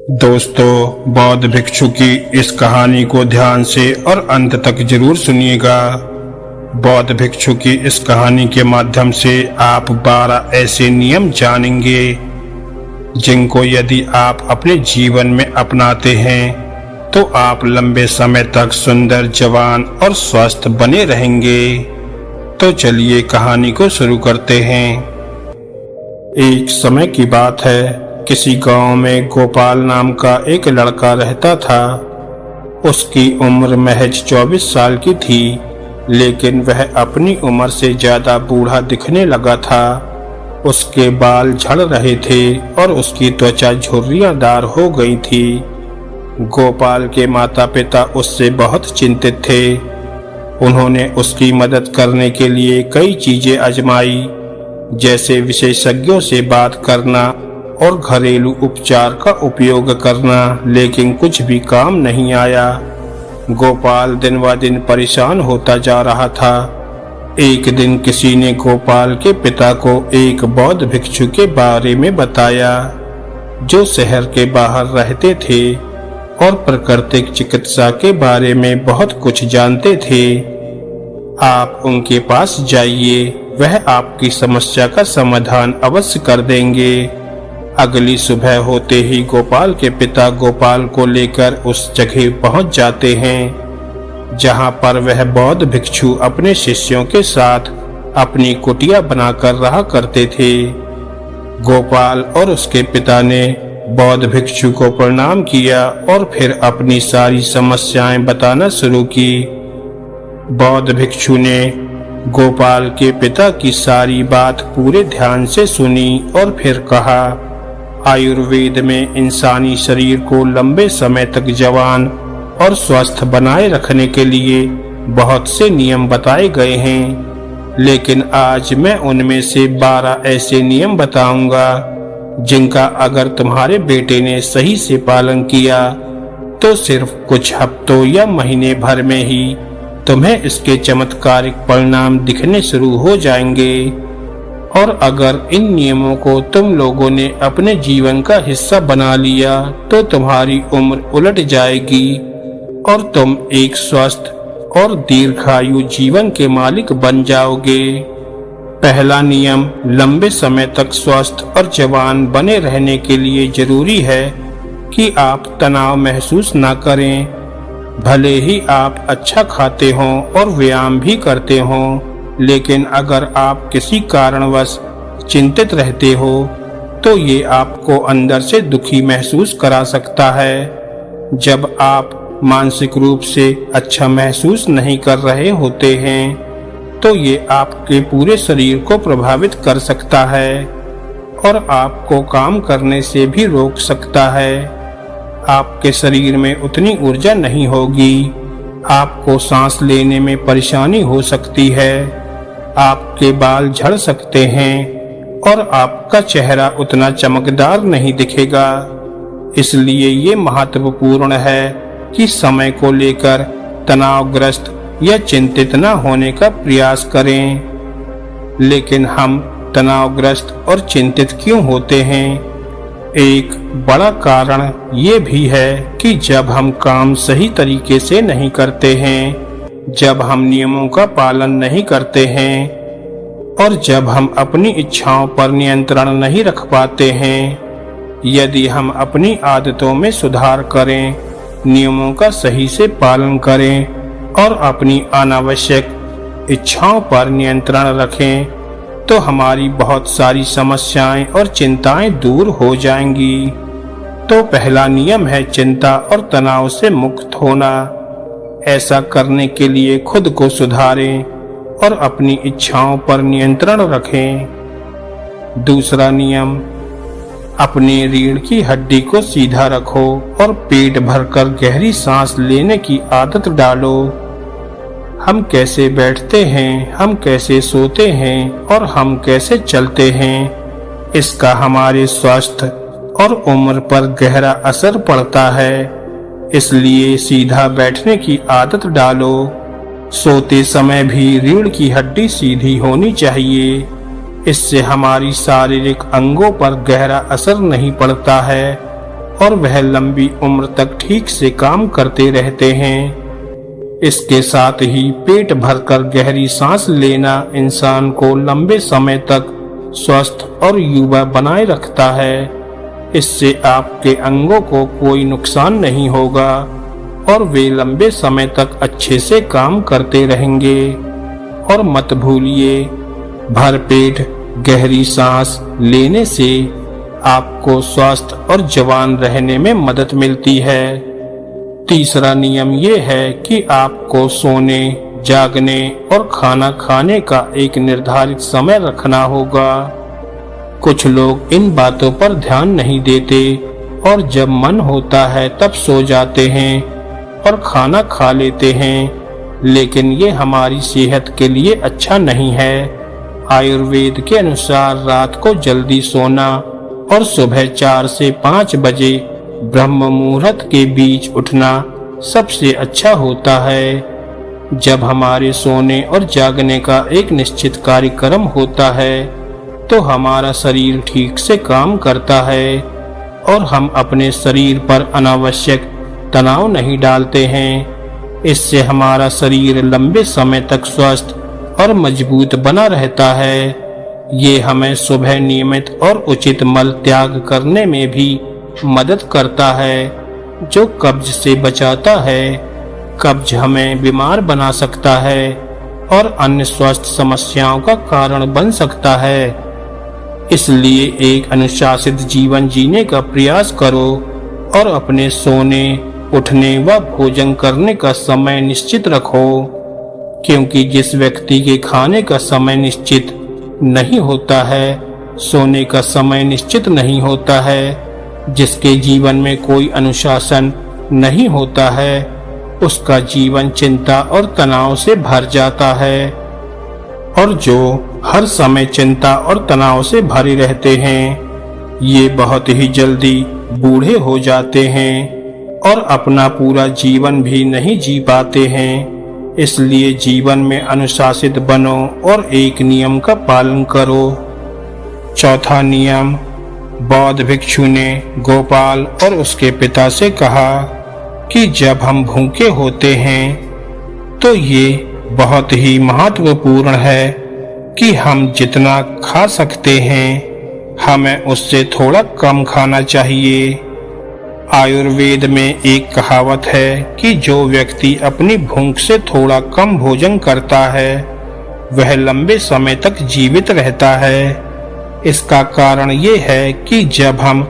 दोस्तों, बौद्ध भिक्षु की इस कहानी को ध्यान से और अंत तक जरूर सुनिएगा। बौद्ध भिक्षु की इस कहानी के माध्यम से आप 12 ऐसे नियम जानेंगे जिनको यदि आप अपने जीवन में अपनाते हैं तो आप लंबे समय तक सुंदर, जवान और स्वस्थ बने रहेंगे। तो चलिए कहानी को शुरू करते हैं। एक समय की बात है, किसी गांव में गोपाल नाम का एक लड़का रहता था। उसकी उम्र महज 24 साल की थी, लेकिन वह अपनी उम्र से ज्यादा बूढ़ा दिखने लगा था। उसके बाल झड़ रहे थे और उसकी त्वचा झुर्रियांदार हो गई थी। गोपाल के माता पिता उससे बहुत चिंतित थे। उन्होंने उसकी मदद करने के लिए कई चीजें आजमाई, जैसे विशेषज्ञों से बात करना और घरेलू उपचार का उपयोग करना, लेकिन कुछ भी काम नहीं आया। गोपाल दिन ब दिन परेशान होता जा रहा था। एक दिन किसी ने गोपाल के पिता को एक बौद्ध भिक्षु के बारे में बताया, जो शहर के बाहर रहते थे और प्राकृतिक चिकित्सा के बारे में बहुत कुछ जानते थे। आप उनके पास जाइए, वह आपकी समस्या का समाधान अवश्य कर देंगे। अगली सुबह होते ही गोपाल के पिता गोपाल को लेकर उस जगह पहुंच जाते हैं जहां पर वह बौद्ध भिक्षु अपने शिष्यों के साथ अपनी कुटिया बनाकर रहा करते थे। गोपाल और उसके पिता ने बौद्ध भिक्षु को प्रणाम किया और फिर अपनी सारी समस्याएं बताना शुरू की। बौद्ध भिक्षु ने गोपाल के पिता की सारी बात पूरे ध्यान से सुनी और फिर कहा, आयुर्वेद में इंसानी शरीर को लंबे समय तक जवान और स्वस्थ बनाए रखने के लिए बहुत से नियम बताए गए हैं, लेकिन आज मैं उनमें से 12 ऐसे नियम बताऊंगा जिनका अगर तुम्हारे बेटे ने सही से पालन किया तो सिर्फ कुछ हफ्तों या महीने भर में ही तुम्हें इसके चमत्कारिक परिणाम दिखने शुरू हो जाएंगे। और अगर इन नियमों को तुम लोगों ने अपने जीवन का हिस्सा बना लिया तो तुम्हारी उम्र उलट जाएगी और तुम एक स्वस्थ और दीर्घायु जीवन के मालिक बन जाओगे। पहला नियम, लंबे समय तक स्वस्थ और जवान बने रहने के लिए जरूरी है कि आप तनाव महसूस ना करें। भले ही आप अच्छा खाते हों और व्यायाम भी करते हों, लेकिन अगर आप किसी कारणवश चिंतित रहते हो तो ये आपको अंदर से दुखी महसूस करा सकता है। जब आप मानसिक रूप से अच्छा महसूस नहीं कर रहे होते हैं तो ये आपके पूरे शरीर को प्रभावित कर सकता है और आपको काम करने से भी रोक सकता है। आपके शरीर में उतनी ऊर्जा नहीं होगी, आपको सांस लेने में परेशानी हो सकती है, आपके बाल झड़ सकते हैं और आपका चेहरा उतना चमकदार नहीं दिखेगा। इसलिए ये महत्वपूर्ण है कि समय को लेकर तनावग्रस्त या चिंतित न होने का प्रयास करें। लेकिन हम तनावग्रस्त और चिंतित क्यों होते हैं? एक बड़ा कारण ये भी है कि जब हम काम सही तरीके से नहीं करते हैं, जब हम नियमों का पालन नहीं करते हैं और जब हम अपनी इच्छाओं पर नियंत्रण नहीं रख पाते हैं। यदि हम अपनी आदतों में सुधार करें, नियमों का सही से पालन करें और अपनी अनावश्यक इच्छाओं पर नियंत्रण रखें तो हमारी बहुत सारी समस्याएं और चिंताएं दूर हो जाएंगी। तो पहला नियम है चिंता और तनाव से मुक्त होना। ऐसा करने के लिए खुद को सुधारें और अपनी इच्छाओं पर नियंत्रण रखें। दूसरा नियम, अपनी रीढ़ की हड्डी को सीधा रखो और पेट भरकर गहरी सांस लेने की आदत डालो। हम कैसे बैठते हैं, हम कैसे सोते हैं और हम कैसे चलते हैं, इसका हमारे स्वास्थ्य और उम्र पर गहरा असर पड़ता है। इसलिए सीधा बैठने की आदत डालो। सोते समय भी रीढ़ की हड्डी सीधी होनी चाहिए। इससे हमारी शारीरिक अंगों पर गहरा असर नहीं पड़ता है और वह लंबी उम्र तक ठीक से काम करते रहते हैं। इसके साथ ही पेट भरकर गहरी सांस लेना इंसान को लंबे समय तक स्वस्थ और युवा बनाए रखता है। इससे आपके अंगों को कोई नुकसान नहीं होगा और वे लंबे समय तक अच्छे से काम करते रहेंगे। और मत भूलिए, भरपेट गहरी सांस लेने से आपको स्वस्थ और जवान रहने में मदद मिलती है। तीसरा नियम ये है कि आपको सोने, जागने और खाना खाने का एक निर्धारित समय रखना होगा। कुछ लोग इन बातों पर ध्यान नहीं देते और जब मन होता है तब सो जाते हैं और खाना खा लेते हैं, लेकिन ये हमारी सेहत के लिए अच्छा नहीं है। आयुर्वेद के अनुसार रात को जल्दी सोना और सुबह 4 से 5 बजे ब्रह्म मुहूर्त के बीच उठना सबसे अच्छा होता है। जब हमारे सोने और जागने का एक निश्चित कार्यक्रम होता है तो हमारा शरीर ठीक से काम करता है और हम अपने शरीर पर अनावश्यक तनाव नहीं डालते हैं। इससे हमारा शरीर लंबे समय तक स्वस्थ और मजबूत बना रहता है। ये हमें सुबह नियमित और उचित मल त्याग करने में भी मदद करता है, जो कब्ज से बचाता है। कब्ज हमें बीमार बना सकता है और अन्य स्वास्थ्य समस्याओं का कारण बन सकता है। इसलिए एक अनुशासित जीवन जीने का प्रयास करो और अपने सोने, उठने व भोजन करने का समय निश्चित रखो, क्योंकि जिस व्यक्ति के खाने का समय निश्चित नहीं होता है, सोने का समय निश्चित नहीं होता है, जिसके जीवन में कोई अनुशासन नहीं होता है, उसका जीवन चिंता और तनाव से भर जाता है। और जो हर समय चिंता और तनाव से भरे रहते हैं, ये बहुत ही जल्दी बूढ़े हो जाते हैं और अपना पूरा जीवन भी नहीं जी पाते हैं। इसलिए जीवन में अनुशासित बनो और एक नियम का पालन करो। चौथा नियम। बौद्ध भिक्षु ने गोपाल और उसके पिता से कहा कि जब हम भूखे होते हैं तो ये बहुत ही महत्वपूर्ण है कि हम जितना खा सकते हैं हमें उससे थोड़ा कम खाना चाहिए। आयुर्वेद में एक कहावत है कि जो व्यक्ति अपनी भूख से थोड़ा कम भोजन करता है वह लंबे समय तक जीवित रहता है। इसका कारण ये है कि जब हम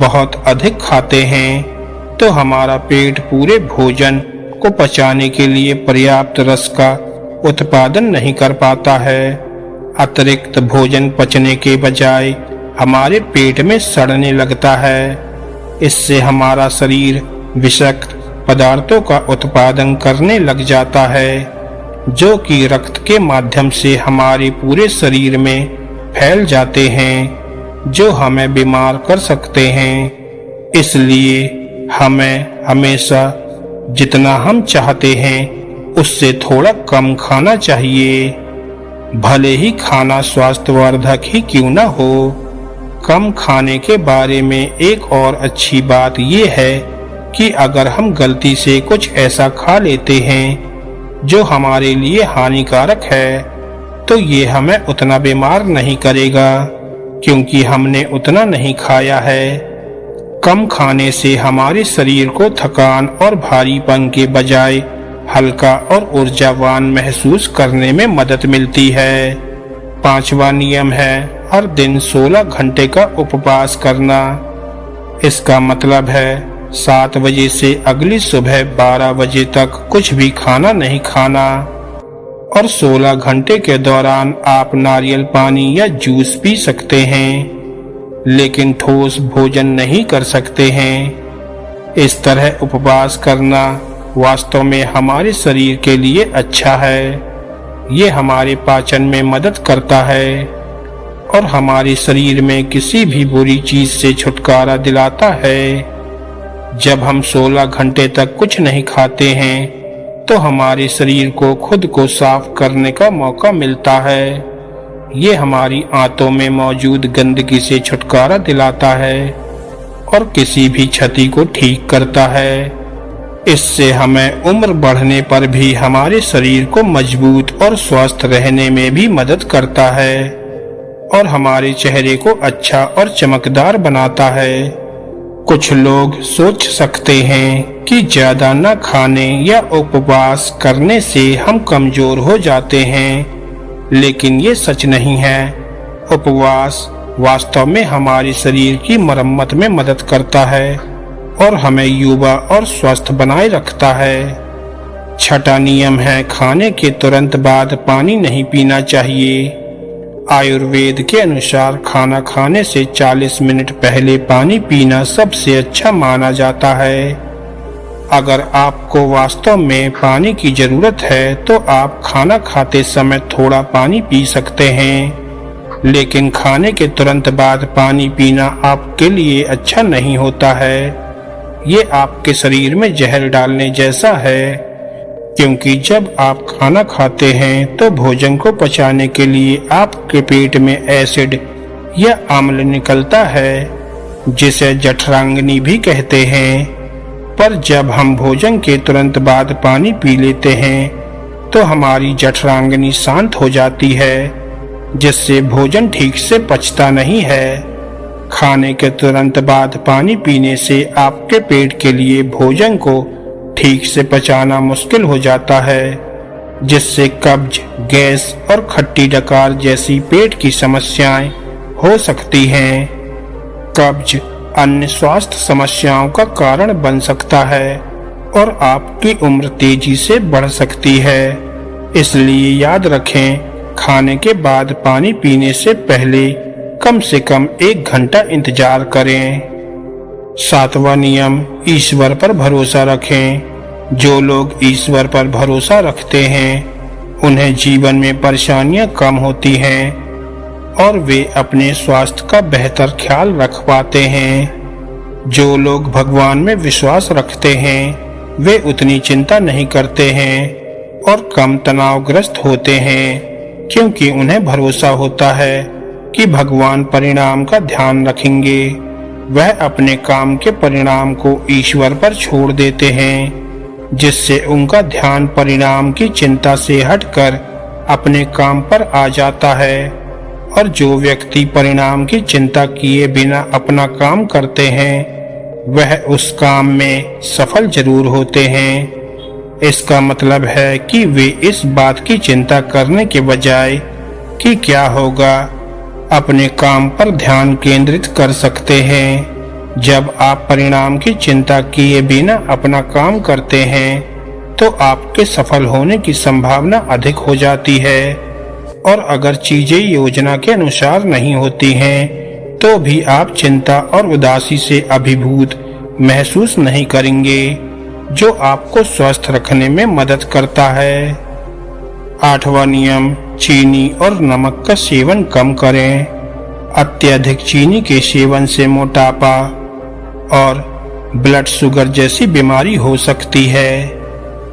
बहुत अधिक खाते हैं तो हमारा पेट पूरे भोजन को पचाने के लिए पर्याप्त रस का उत्पादन नहीं कर पाता है। अतिरिक्त भोजन पचने के बजाय हमारे पेट में सड़ने लगता है। इससे हमारा शरीर विषाक्त पदार्थों का उत्पादन करने लग जाता है, जो कि रक्त के माध्यम से हमारे पूरे शरीर में फैल जाते हैं, जो हमें बीमार कर सकते हैं। इसलिए हमें हमेशा जितना हम चाहते हैं उससे थोड़ा कम खाना चाहिए, भले ही खाना स्वास्थ्यवर्धक ही क्यों न हो। कम खाने के बारे में एक और अच्छी बात यह है कि अगर हम गलती से कुछ ऐसा खा लेते हैं जो हमारे लिए हानिकारक है तो ये हमें उतना बीमार नहीं करेगा, क्योंकि हमने उतना नहीं खाया है। कम खाने से हमारे शरीर को थकान और भारीपन के बजाय हल्का और ऊर्जावान महसूस करने में मदद मिलती है। पांचवा नियम है हर दिन 16 घंटे का उपवास करना। इसका मतलब है 7 बजे से अगली सुबह 12 बजे तक कुछ भी खाना नहीं खाना और 16 घंटे के दौरान आप नारियल पानी या जूस पी सकते हैं, लेकिन ठोस भोजन नहीं कर सकते हैं। इस तरह उपवास करना वास्तव में हमारे शरीर के लिए अच्छा है। ये हमारे पाचन में मदद करता है और हमारे शरीर में किसी भी बुरी चीज से छुटकारा दिलाता है। जब हम 16 घंटे तक कुछ नहीं खाते हैं तो हमारे शरीर को खुद को साफ करने का मौका मिलता है। ये हमारी आंतों में मौजूद गंदगी से छुटकारा दिलाता है और किसी भी क्षति को ठीक करता है। इससे हमें उम्र बढ़ने पर भी हमारे शरीर को मजबूत और स्वस्थ रहने में भी मदद करता है और हमारे चेहरे को अच्छा और चमकदार बनाता है। कुछ लोग सोच सकते हैं कि ज्यादा न खाने या उपवास करने से हम कमजोर हो जाते हैं, लेकिन ये सच नहीं है। उपवास वास्तव में हमारे शरीर की मरम्मत में मदद करता है और हमें युवा और स्वस्थ बनाए रखता है। छठा नियम है, खाने के तुरंत बाद पानी नहीं पीना चाहिए। आयुर्वेद के अनुसार खाना खाने से 40 मिनट पहले पानी पीना सबसे अच्छा माना जाता है। अगर आपको वास्तव में पानी की जरूरत है तो आप खाना खाते समय थोड़ा पानी पी सकते हैं, लेकिन खाने के तुरंत बाद पानी पीना आपके लिए अच्छा नहीं होता है। ये आपके शरीर में जहर डालने जैसा है, क्योंकि जब आप खाना खाते हैं तो भोजन को पचाने के लिए आपके पेट में एसिड या अम्ल निकलता है, जिसे जठरांगनी भी कहते हैं। पर जब हम भोजन के तुरंत बाद पानी पी लेते हैं तो हमारी जठरांगनी शांत हो जाती है, जिससे भोजन ठीक से पचता नहीं है। खाने के तुरंत बाद पानी पीने से आपके पेट के लिए भोजन को ठीक से पचाना मुश्किल हो जाता है, जिससे कब्ज, गैस और खट्टी डकार जैसी पेट की समस्याएं हो सकती हैं। कब्ज अन्य स्वास्थ्य समस्याओं का कारण बन सकता है और आपकी उम्र तेजी से बढ़ सकती है। इसलिए याद रखें, खाने के बाद पानी पीने से पहले कम से कम 1 घंटा इंतजार करें। 7वां नियम, ईश्वर पर भरोसा रखें। जो लोग ईश्वर पर भरोसा रखते हैं उन्हें जीवन में परेशानियां कम होती हैं और वे अपने स्वास्थ्य का बेहतर ख्याल रख पाते हैं। जो लोग भगवान में विश्वास रखते हैं वे उतनी चिंता नहीं करते हैं और कम तनावग्रस्त होते हैं, क्योंकि उन्हें भरोसा होता है कि भगवान परिणाम का ध्यान रखेंगे। वह अपने काम के परिणाम को ईश्वर पर छोड़ देते हैं, जिससे उनका ध्यान परिणाम की चिंता से हटकर अपने काम पर आ जाता है। और जो व्यक्ति परिणाम की चिंता किए बिना अपना काम करते हैं वह उस काम में सफल जरूर होते हैं। इसका मतलब है कि वे इस बात की चिंता करने के बजाय कि क्या होगा, अपने काम पर ध्यान केंद्रित कर सकते हैं। जब आप परिणाम की चिंता किए बिना अपना काम करते हैं तो आपके सफल होने की संभावना अधिक हो जाती है और अगर चीजें योजना के अनुसार नहीं होती हैं तो भी आप चिंता और उदासी से अभिभूत महसूस नहीं करेंगे, जो आपको स्वस्थ रखने में मदद करता है। 8वां नियम, चीनी और नमक का सेवन कम करें। अत्यधिक चीनी के सेवन से मोटापा और ब्लड शुगर जैसी बीमारी हो सकती है,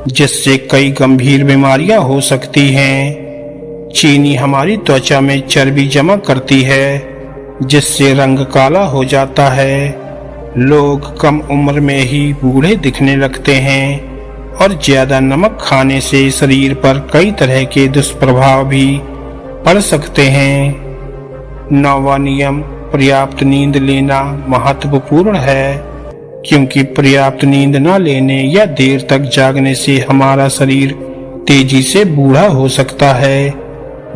जिससे कई गंभीर बीमारियां हो सकती हैं। चीनी हमारी त्वचा में चर्बी जमा करती है, जिससे रंग काला हो जाता है। लोग कम उम्र में ही बूढ़े दिखने लगते हैं और ज्यादा नमक खाने से शरीर पर कई तरह के दुष्प्रभाव भी पड़ सकते हैं। 9वां नियम, पर्याप्त नींद लेना महत्वपूर्ण है, क्योंकि पर्याप्त नींद न लेने या देर तक जागने से हमारा शरीर तेजी से बूढ़ा हो सकता है।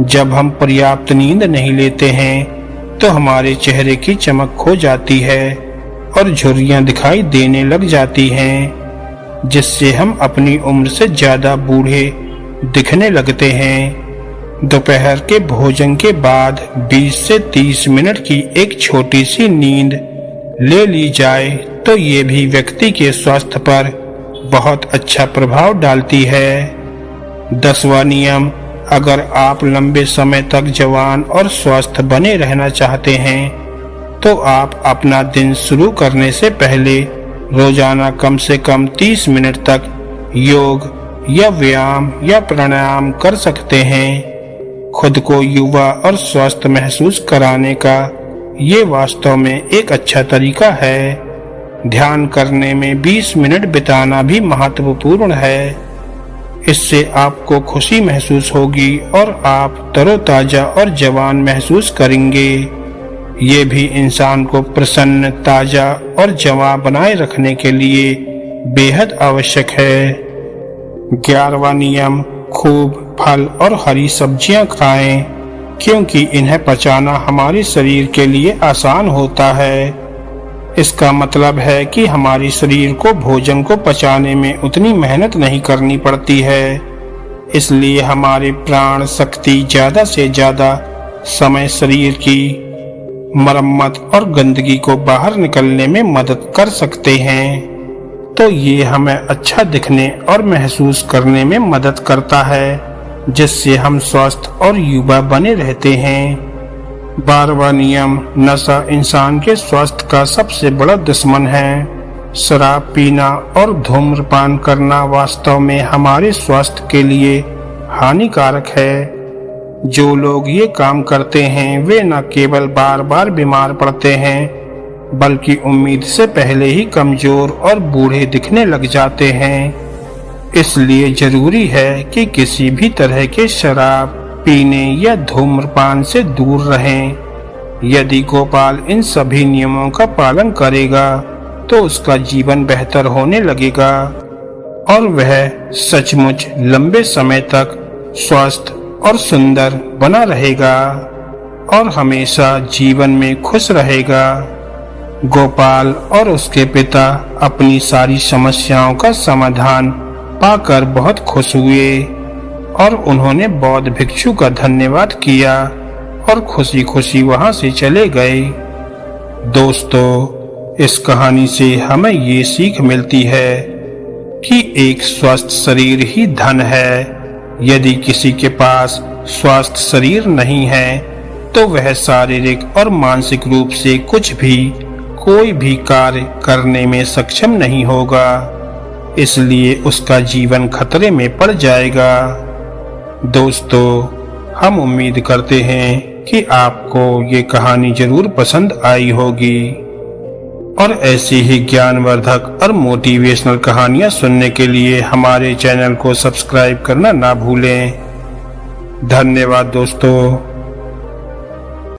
जब हम पर्याप्त नींद नहीं लेते हैं तो हमारे चेहरे की चमक खो जाती है और झुर्रियां दिखाई देने लग जाती हैं, जिससे हम अपनी उम्र से ज्यादा बूढ़े दिखने लगते हैं। दोपहर के भोजन के बाद 20 से 30 मिनट की एक छोटी सी नींद ले ली जाए तो ये भी व्यक्ति के स्वास्थ्य पर बहुत अच्छा प्रभाव डालती है। 10वां नियम, अगर आप लंबे समय तक जवान और स्वस्थ बने रहना चाहते हैं तो आप अपना दिन शुरू करने से पहले रोजाना कम से कम 30 मिनट तक योग या व्यायाम या प्राणायाम कर सकते हैं। खुद को युवा और स्वस्थ महसूस कराने का ये वास्तव में एक अच्छा तरीका है। ध्यान करने में 20 मिनट बिताना भी महत्वपूर्ण है। इससे आपको खुशी महसूस होगी और आप तरोताजा और जवान महसूस करेंगे। ये भी इंसान को प्रसन्न, ताजा और जवां बनाए रखने के लिए बेहद आवश्यक है। 11वां नियम, खूब फल और हरी सब्जियां खाएं, क्योंकि इन्हें पचाना हमारे शरीर के लिए आसान होता है। इसका मतलब है कि हमारे शरीर को भोजन को पचाने में उतनी मेहनत नहीं करनी पड़ती है, इसलिए हमारे प्राण शक्ति ज्यादा से ज्यादा समय शरीर की मरम्मत और गंदगी को बाहर निकलने में मदद कर सकते हैं। तो ये हमें अच्छा दिखने और महसूस करने में मदद करता है, जिससे हम स्वस्थ और युवा बने रहते हैं। 12वां नियम, नशा इंसान के स्वास्थ्य का सबसे बड़ा दुश्मन है। शराब पीना और धूम्रपान करना वास्तव में हमारे स्वास्थ्य के लिए हानिकारक है। जो लोग ये काम करते हैं वे न केवल बार बार बीमार पड़ते हैं, बल्कि उम्मीद से पहले ही कमजोर और बूढ़े दिखने लग जाते हैं। इसलिए जरूरी है कि किसी भी तरह के शराब पीने या धूम्रपान से दूर रहें। यदि गोपाल इन सभी नियमों का पालन करेगा तो उसका जीवन बेहतर होने लगेगा और वह सचमुच लंबे समय तक स्वस्थ और सुंदर बना रहेगा और हमेशा जीवन में खुश रहेगा। गोपाल और उसके पिता अपनी सारी समस्याओं का समाधान पाकर बहुत खुश हुए और उन्होंने बौद्ध भिक्षु का धन्यवाद किया और खुशी खुशी वहां से चले गए। दोस्तों, इस कहानी से हमें ये सीख मिलती है कि एक स्वस्थ शरीर ही धन है। यदि किसी के पास स्वस्थ शरीर नहीं है तो वह शारीरिक और मानसिक रूप से कोई भी कार्य करने में सक्षम नहीं होगा, इसलिए उसका जीवन खतरे में पड़ जाएगा। दोस्तों, हम उम्मीद करते हैं कि आपको ये कहानी जरूर पसंद आई होगी और ऐसी ही ज्ञानवर्धक और मोटिवेशनल कहानियां सुनने के लिए हमारे चैनल को सब्सक्राइब करना ना भूलें। धन्यवाद दोस्तों।